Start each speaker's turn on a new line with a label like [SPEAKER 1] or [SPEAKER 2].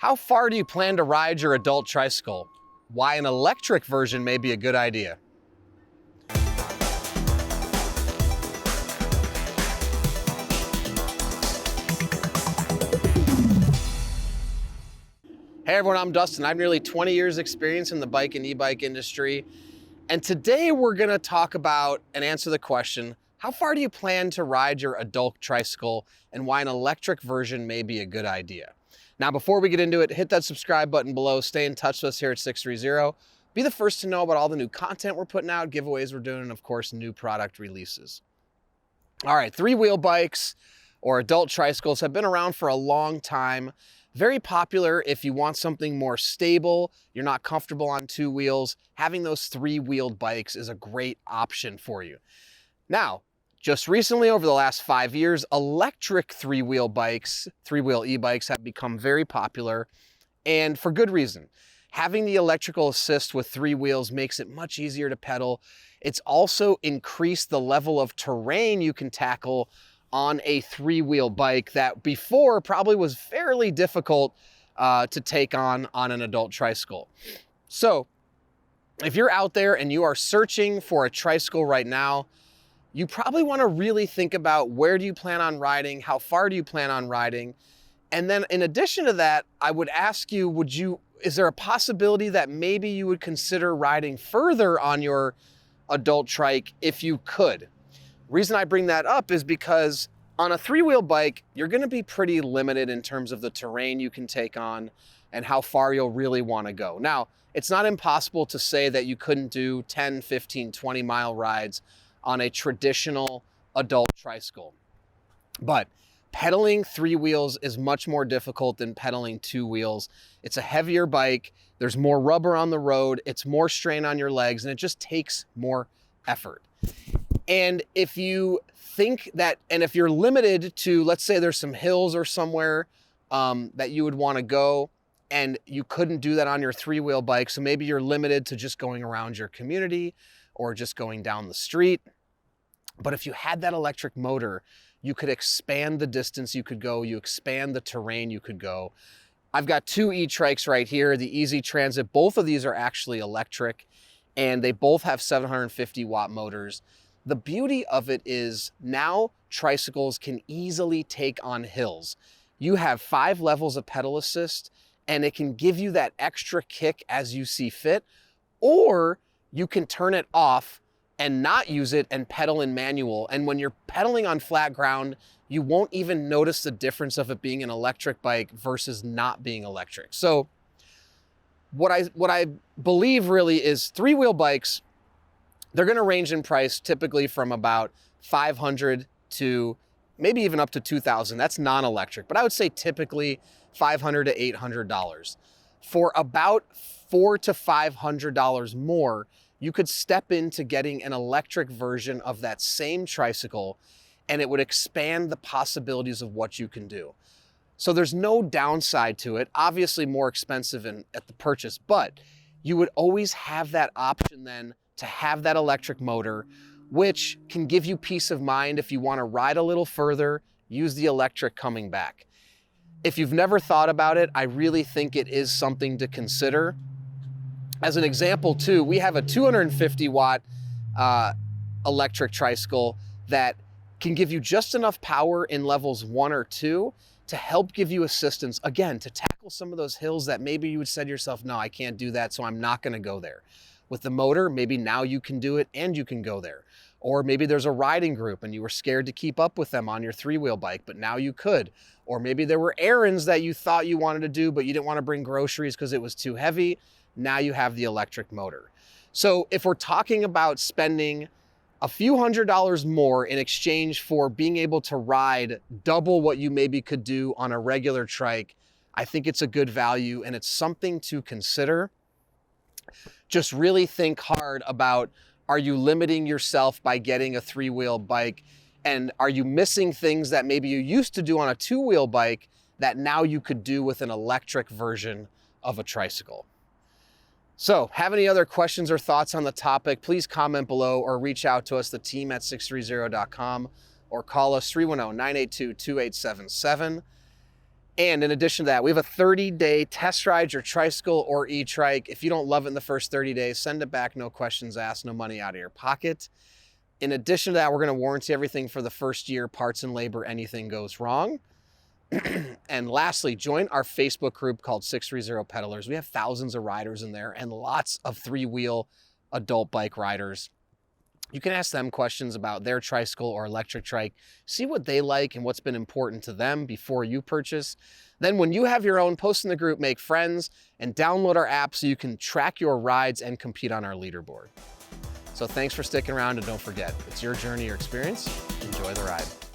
[SPEAKER 1] How far do you plan to ride your adult tricycle? Why an electric version may be a good idea. Hey everyone, I'm Dustin. I have nearly 20 years experience in the bike and e-bike industry. And today we're gonna talk about and answer the question, how far do you plan to ride your adult tricycle and why an electric version may be a good idea? Now, before we get into it, hit that subscribe button below, stay in touch with us here at 630. Be the first to know about all the new content we're putting out, giveaways we're doing, and of course, new product releases. All right, three-wheel bikes or adult tricycles have been around for a long time. Very popular if you want something more stable, you're not comfortable on two wheels, having those three-wheeled bikes is a great option for you. Now, just recently, over the last 5 years, electric three-wheel bikes, three-wheel e-bikes have become very popular, and for good reason. Having the electrical assist with three wheels makes it much easier to pedal. It's also increased the level of terrain you can tackle on a three-wheel bike that before probably was fairly difficult to take on an adult tricycle. So if you're out there and you are searching for a tricycle right now, you probably want to really think about where do you plan on riding, how far do you plan on riding, and then in addition to that, I would ask you, is there a possibility that maybe you would consider riding further on your adult trike if you could? Reason I bring that up is because on a three-wheel bike, you're going to be pretty limited in terms of the terrain you can take on and how far you'll really want to go. Now, it's not impossible to say that you couldn't do 10, 15, 20-mile rides on a traditional adult tricycle. But pedaling three wheels is much more difficult than pedaling two wheels. It's a heavier bike, there's more rubber on the road, it's more strain on your legs, and it just takes more effort. And if you think that, and if you're limited to, let's say there's some hills or somewhere that you would want to go, and you couldn't do that on your three-wheel bike, so maybe you're limited to just going around your community or just going down the street. But if you had that electric motor, you could expand the distance you could go, you expand the terrain you could go. I've got two e-trikes right here, the Easy Transit. Both of these are actually electric, and they both have 750 watt motors. The beauty of it is now tricycles can easily take on hills. You have 5 levels of pedal assist, and it can give you that extra kick as you see fit, or you can turn it off and not use it and pedal in manual. And when you're pedaling on flat ground, you won't even notice the difference of it being an electric bike versus not being electric. So what I believe really is three-wheel bikes, they're gonna range in price typically from about $500 to maybe even up to $2,000. That's non-electric, but I would say typically $500 to $800. For about $400 to $500 more, you could step into getting an electric version of that same tricycle, and it would expand the possibilities of what you can do. So there's no downside to it. Obviously more expensive at the purchase, but you would always have that option then to have that electric motor, which can give you peace of mind if you want to ride a little further, use the electric coming back. If you've never thought about it, I really think it is something to consider. As an example too, we have a 250 watt electric tricycle that can give you just enough power in levels 1 or 2 to help give you assistance, again, to tackle some of those hills that maybe you would say to yourself, no, I can't do that, so I'm not gonna go there. With the motor, maybe now you can do it and you can go there. Or maybe there's a riding group and you were scared to keep up with them on your three-wheel bike, but now you could. Or maybe there were errands that you thought you wanted to do, but you didn't want to bring groceries because it was too heavy. Now you have the electric motor. So if we're talking about spending a few $100s more in exchange for being able to ride double what you maybe could do on a regular trike, I think it's a good value and it's something to consider. Just really think hard about, are you limiting yourself by getting a three-wheel bike? And are you missing things that maybe you used to do on a two-wheel bike that now you could do with an electric version of a tricycle? So, have any other questions or thoughts on the topic, please comment below or reach out to us, the team at 630.com, or call us 310-982-2877. And in addition to that, we have a 30-day test ride your tricycle or e-trike. If you don't love it in the first 30 days, send it back, no questions asked, no money out of your pocket. In addition to that, we're gonna warranty everything for the first year, parts and labor, anything goes wrong. And lastly, join our Facebook group called 630 Pedalers. We have thousands of riders in there and lots of three-wheel adult bike riders. You can ask them questions about their tricycle or electric trike, see what they like and what's been important to them before you purchase. Then when you have your own, post in the group, make friends, and download our app so you can track your rides and compete on our leaderboard. So thanks for sticking around, and don't forget, it's your journey, your experience. Enjoy the ride.